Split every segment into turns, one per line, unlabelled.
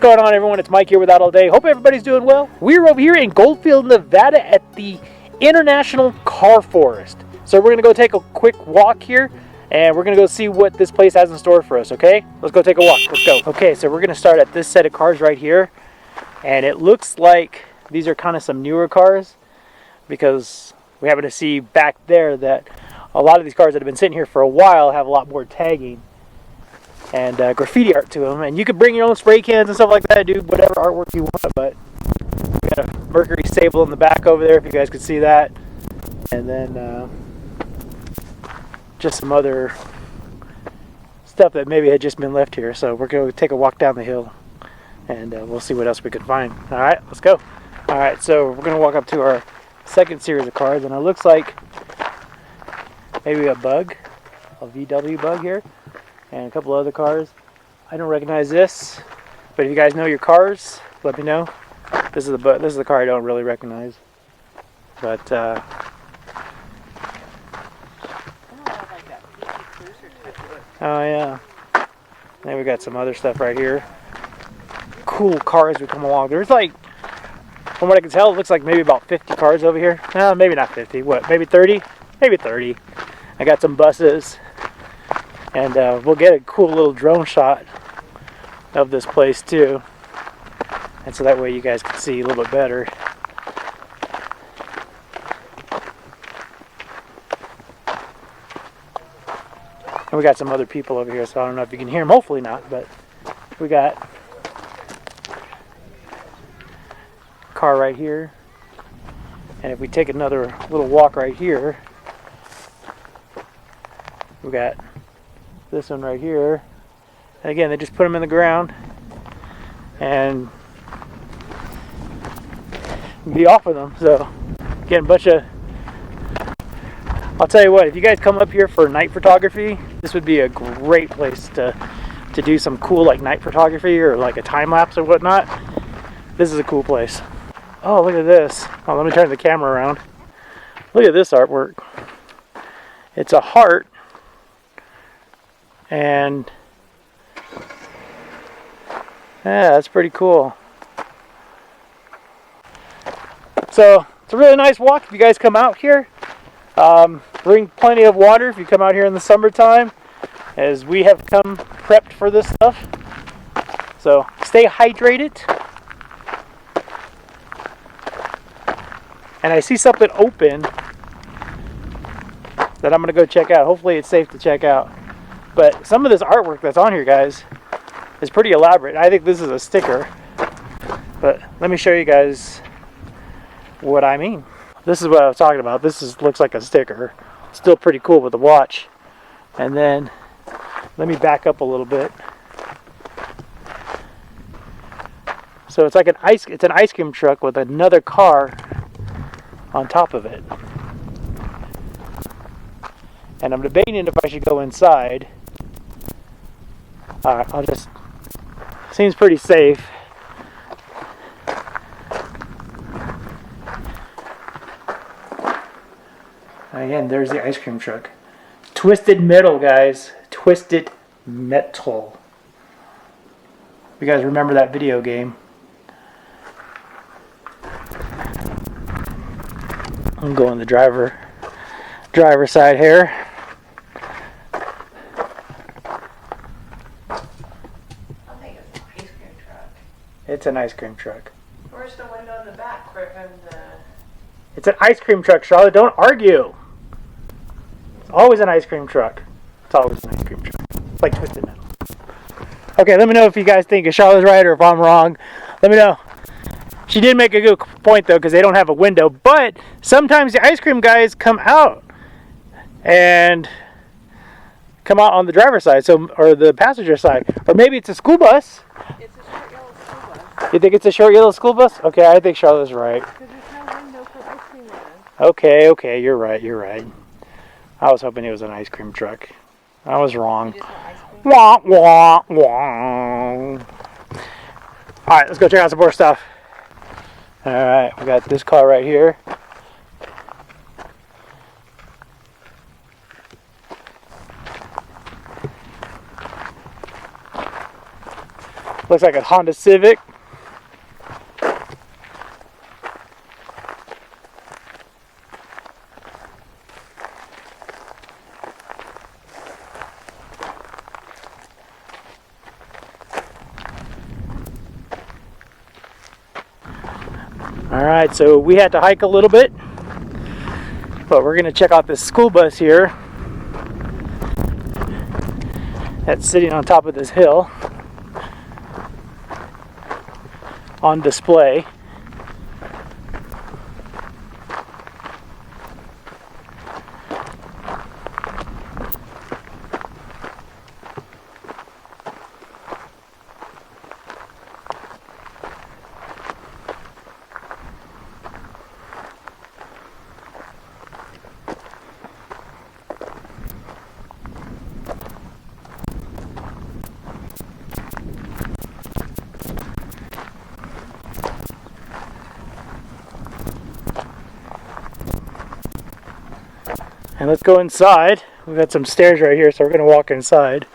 going on, everyone? It's Mike here with Out All Day. Hope everybody's doing well. We're over here in Goldfield, Nevada at the International Car Forest. So we're going to go take a quick walk here, and we're going to go see what this place has in store for us, okay? Let's go take a walk. Let's go. Okay, so we're going to start at this set of cars right here, and it looks like these are kind of some newer cars because we happen to see back there that a lot of these cars that have been sitting here for a while have a lot more tagging and graffiti art to them, and you could bring your own spray cans and stuff like that, do whatever artwork you want. But we got a Mercury Sable in the back over there, if you guys could see that, and then just some other stuff that maybe had just been left here. So we're going to take a walk down the hill, and we'll see what else we can find. All right, let's go. All right, so we're going to walk up to our second series of cars, and it looks like maybe a bug, a VW bug here, and a couple other cars. I don't recognize this, but if you guys know your cars, let me know. This is the car I don't really recognize. But oh yeah. Then we got some other stuff right here. Cool cars we come along. There's like, from what I can tell, it looks like maybe about 50 cars over here. Maybe not 50. What? Maybe 30? Maybe 30. I got some buses. And we'll get a cool little drone shot of this place too. And so that way you guys can see a little bit better. And we got some other people over here, so I don't know if you can hear them. Hopefully not, but we got a car right here. And if we take another little walk right here, we got this one right here, and again they just put them in the ground and be off of them. So again, a bunch of, I'll tell you what, if you guys come up here for night photography, this would be a great place to do some cool like night photography or like a time lapse or whatnot. This is a cool place. Oh, look at this. Oh, let me turn the camera around. Look at this artwork. It's a heart. And yeah, that's pretty cool. So it's a really nice walk if you guys come out here. Bring plenty of water if you come out here in the summertime, as we have come prepped for this stuff. So stay hydrated. And I see something open that I'm going to go check out. Hopefully it's safe to check out. But some of this artwork that's on here, guys, is pretty elaborate. I think this is a sticker. But let me show you guys what I mean. This is what I was talking about. Looks like a sticker. Still pretty cool with the watch. And then let me back up a little bit. So it's like an ice cream truck with another car on top of it. And I'm debating if I should go inside. Alright, seems pretty safe. Again, there's the ice cream truck. Twisted Metal, guys. Twisted Metal. You guys remember that video game? I'm going the driver side here. It's an ice cream truck.
Where's the window in the back?
It's an ice cream truck, Charlotte. Don't argue. It's always an ice cream truck. It's always an ice cream truck. It's like Twisted Metal. Okay, let me know if you guys think Charlotte's right or if I'm wrong. Let me know. She did make a good point, though, because they don't have a window. But sometimes the ice cream guys come out and come out on the driver's side, or the passenger side. Or maybe it's a school bus.
It's a short yellow school bus.
You think it's a short yellow school bus? Okay, I think Charlotte's right.
Because there's no window for ice cream in.
Okay, you're right. I was hoping it was an ice cream truck. I was wrong. Wah, wah, wah. Alright, let's go check out some more stuff. Alright, we got this car right here. Looks like a Honda Civic. Alright, so we had to hike a little bit, but we're going to check out this school bus here that's sitting on top of this hill on display. And let's go inside. We've got some stairs right here, so we're going to walk inside.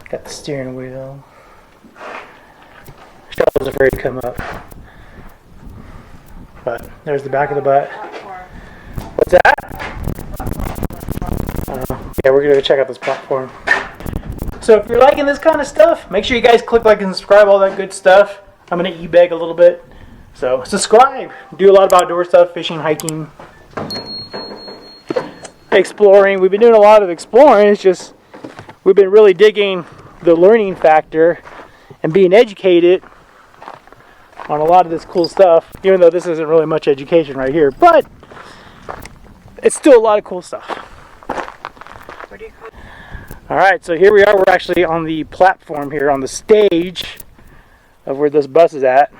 Got the steering wheel. Charles is afraid to come up. But there's the back of the butt. What's that? Yeah, we're gonna go check out this platform. So if you're liking this kind of stuff, make sure you guys click like and subscribe, all that good stuff. I'm gonna e-beg a little bit. So subscribe. Do a lot of outdoor stuff, fishing, hiking, exploring. We've been doing a lot of exploring. It's just we've been really digging the learning factor and being educated on a lot of this cool stuff, even though this isn't really much education right here, but it's still a lot of cool stuff. Alright, so here we are. We're actually on the platform here, on the stage of where this bus is at.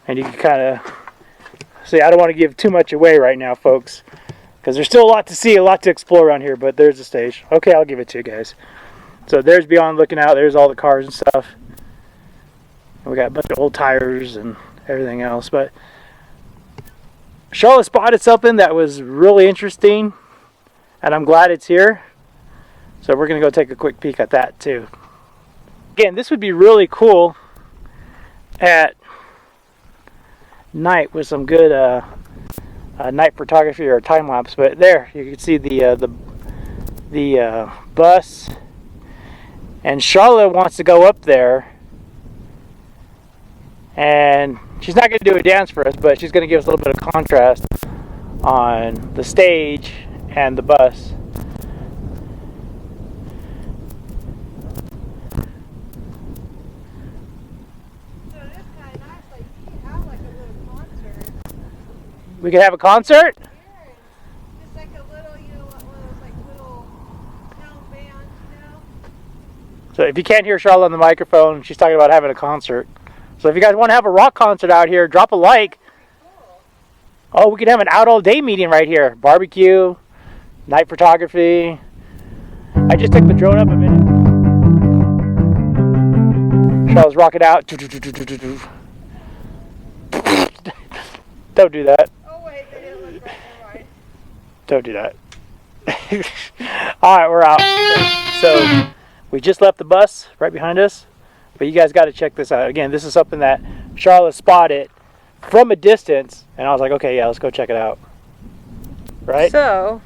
And you can kind of see, I don't want to give too much away right now, folks, because there's still a lot to see, a lot to explore around here, but there's the stage. Okay, I'll give it to you guys. So there's beyond looking out, there's all the cars and stuff. And we got a bunch of old tires and everything else. But Charlotte spotted something that was really interesting, and I'm glad it's here. So we're going to go take a quick peek at that too. Again, this would be really cool at night with some good night photography or time lapse. But there, you can see the bus. And Charlotte wants to go up there, and she's not going to do a dance for us, but she's going to give us a little bit of contrast on the stage and the bus.
So it is kind of nice, like you can have like a little concert.
We could have a concert?
Here, just like a little, you know, one of those like little town bands, you know.
So if you can't hear Charlotte on the microphone, she's talking about having a concert. So if you guys want to have a rock concert out here, drop a like.
Cool.
Oh, we could have an out all day meeting right here. Barbecue, night photography. I just took the drone up a minute. Charlotte's rocking out. Don't do that.
Oh wait, they didn't look right. Never mind.
Don't do that. Alright, we're out. So we just left the bus right behind us. But you guys got to check this out. Again, this is something that Charlotte spotted from a distance. And I was like, okay, yeah, let's go check it out. Right?
So,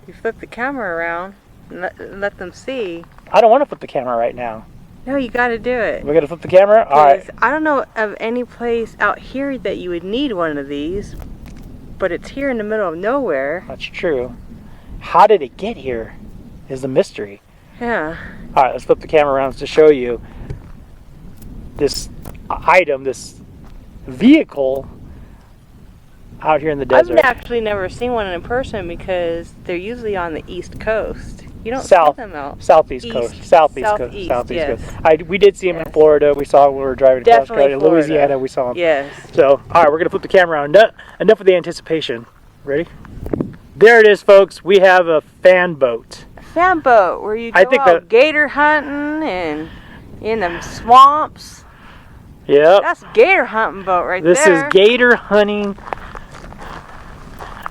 you flip the camera around and let them see.
I don't want to flip the camera right now.
No, you got to do it.
We're going to flip the camera? Alright.
I don't know of any place out here that you would need one of these. But it's here in the middle of nowhere.
That's true. How did it get here is the mystery.
Yeah.
Alright, let's flip the camera around to show you this item, this vehicle out here in the desert.
I've actually never seen one in person because they're usually on the East Coast. You don't
South,
see them out.
southeast coast, southeast coast, southeast
yes.
coast. We did see them in Florida. We saw them when we were driving across
Definitely
country. In
Florida.
Louisiana, we saw them.
Yes.
So, all right, we're gonna flip the camera around. Enough of the anticipation. Ready? There it is, folks. We have a fan boat.
A fan boat where you go out gator hunting and in them swamps.
Yep.
That's gator hunting boat right there.
This is gator hunting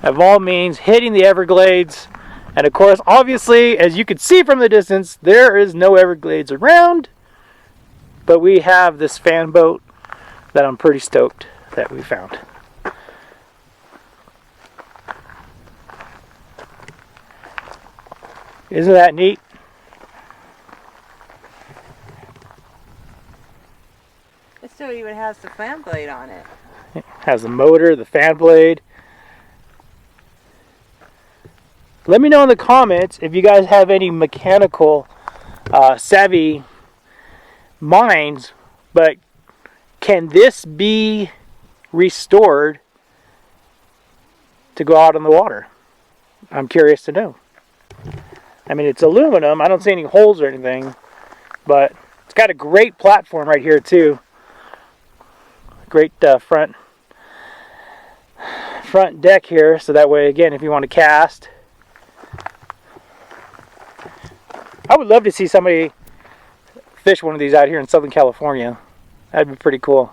of all means, hitting the Everglades. And of course, obviously, as you can see from the distance, there is no Everglades around. But we have this fan boat that I'm pretty stoked that we found. Isn't that neat?
It still even has the fan blade on it.
It has the motor, the fan blade. Let me know in the comments if you guys have any mechanical savvy minds, but can this be restored to go out on the water? I'm curious to know. I mean, it's aluminum. I don't see any holes or anything, but it's got a great platform right here too. Great front deck here, so that way, again, if you want to cast. I would love to see somebody fish one of these out here in Southern California. That'd be pretty cool.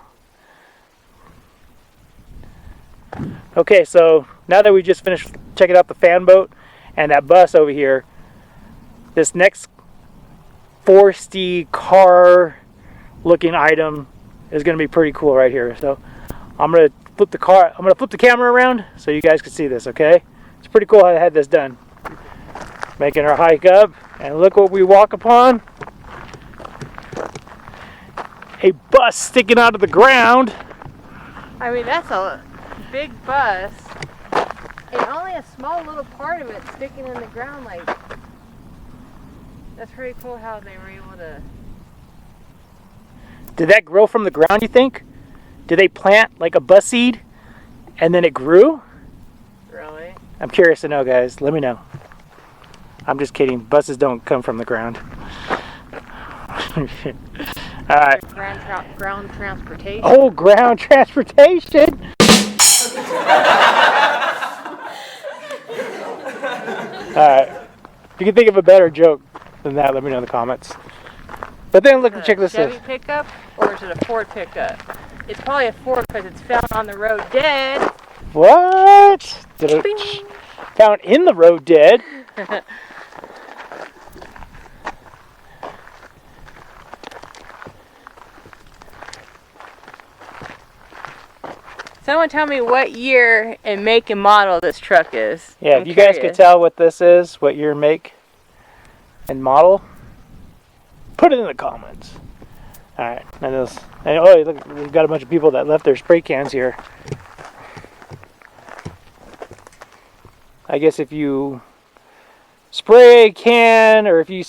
Okay, so now that we just finished checking out the fan boat and that bus over here, this next foresty car looking item is going to be pretty cool right here. So I'm going to flip the camera around so you guys can see this, okay? It's pretty cool how I had this done. Making our hike up, and look what we walk upon. A bus sticking out of the ground.
I mean, that's a big bus, and only a small little part of it sticking in the ground. Like, that's pretty cool how they were able to.
Did that grow from the ground, you think? Did they plant like a bus seed and then it grew?
Really?
I'm curious to know, guys. Let me know. I'm just kidding. Buses don't come from the ground. All right.
Ground transportation.
Oh, ground transportation. All right. If you can think of a better joke than that, let me know in the comments. But then look, check this out.
Chevy pickup, or is it a Ford pickup? It's probably a Ford because it's found on the road dead.
What? Found in the road dead.
Someone tell me what year and make and model this truck is.
Yeah, if you guys could tell what this is, what year, make, and model, put it in the comments. Alright, and oh, look, we've got a bunch of people that left their spray cans here. I guess if you spray a can, or if you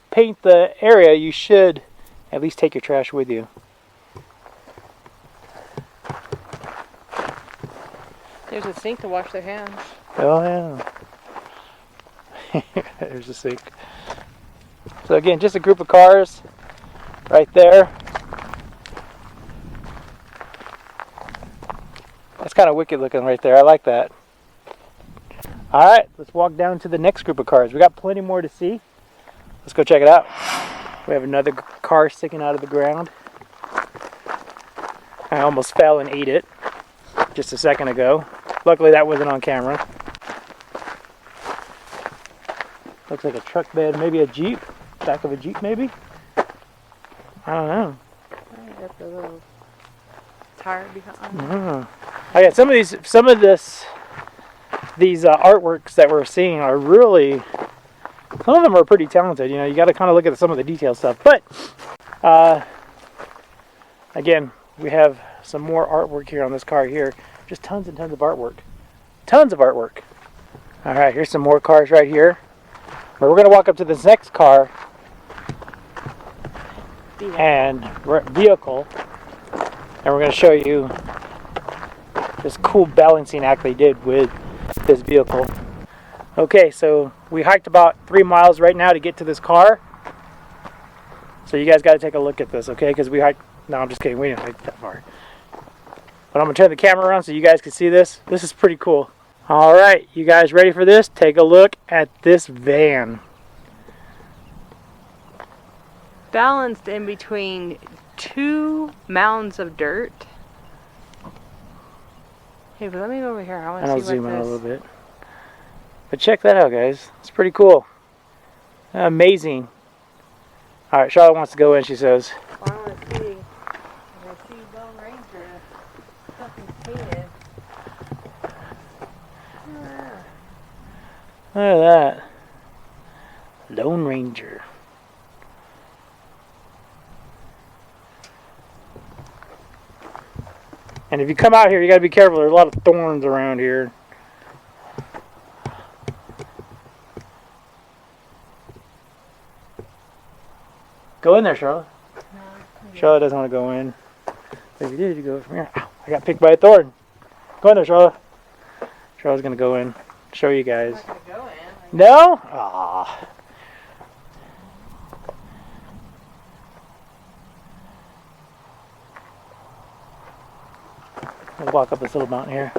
paint the area, you should at least take your trash with you.
There's a sink to wash their hands.
Oh yeah. There's a sink. So again, just a group of cars right there. That's kind of wicked looking right there. I like that. Alright, let's walk down to the next group of cars. We got plenty more to see. Let's go check it out. We have another car sticking out of the ground. I almost fell and ate it just a second ago. Luckily that wasn't on camera. Looks like a truck bed, maybe a Jeep. Back of a Jeep maybe? I don't know.
Got the little tire behind.
I got some of these artworks that we're seeing are really, some of them are pretty talented. You know, you got to kind of look at some of the detail stuff. But again, we have some more artwork here on this car here. Just tons and tons of artwork. Tons of artwork. All right, here's some more cars right here. But we're going to walk up to this next car and vehicle, and we're going to show you this cool balancing act they did with this vehicle. Okay, so we hiked about 3 miles right now to get to this car. So you guys got to take a look at this, okay? Because we hiked. No, I'm just kidding. We didn't hike that far. But I'm gonna turn the camera around so you guys can see this. This is pretty cool. All right, you guys ready for this? Take a look at this van.
Balanced in between 2 mounds of dirt. Hey, but let me go over here. I want
And
to
I'll
see
zoom
what
in a
this...
little bit. But check that out, guys. It's pretty cool. Amazing. All right, Charlotte wants to go in, she says.
I want to see. I see Lone Ranger. Something painted.
Look at that. Lone Ranger. And if you come out here, you got to be careful. There's a lot of thorns around here. Go in there, Charlotte. No, Charlotte doesn't want to go in. If you did, you go from here. Ow, I got picked by a thorn. Go in there, Charlotte. Charlotte's going to go in. Show you guys.
I'm not gonna go in.
No? Aww. I'll walk up this little mountain here.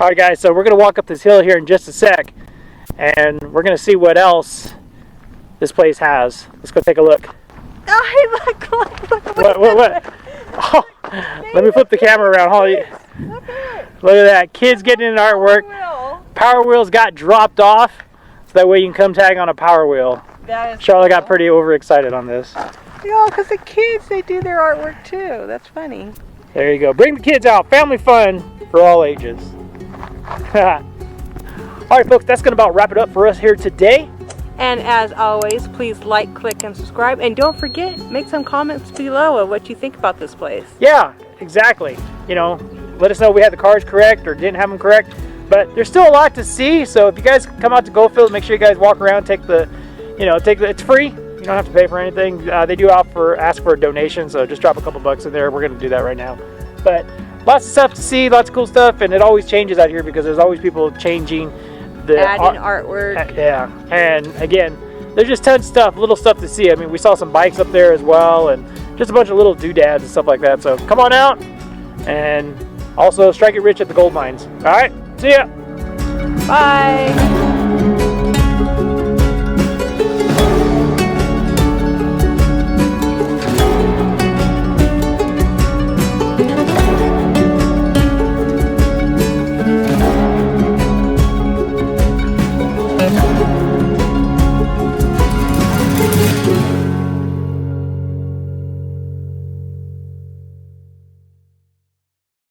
Alright guys, so we're going to walk up this hill here in just a sec. And we're going to see what else this place has. Let's go take a look.
Oh, hey, look.
What? Oh, let me flip the camera around, Holly.
Look at it.
Look at that. Kids getting in artwork. Power wheels got dropped off. So that way you can come tag on a power wheel.
That is
Charlotte got pretty overexcited on this.
Yeah, because the kids, they do their artwork too. That's funny.
There you go. Bring the kids out. Family fun for all ages. Alright folks, that's going to about wrap it up for us here today.
And as always, please like, click, and subscribe. And don't forget, make some comments below of what you think about this place.
Yeah, exactly. You know, let us know if we had the cars correct or didn't have them correct. But there's still a lot to see, so if you guys come out to Goldfield, make sure you guys walk around, it's free. You don't have to pay for anything. They do ask for a donation, so just drop a couple bucks in there. We're going to do that right now. But lots of stuff to see, lots of cool stuff, and it always changes out here because there's always people changing the
adding artwork.
Yeah, and again, there's just tons of stuff, little stuff to see. I mean, we saw some bikes up there as well, and just a bunch of little doodads and stuff like that. So come on out, and also strike it rich at the gold mines. All right, see ya.
Bye.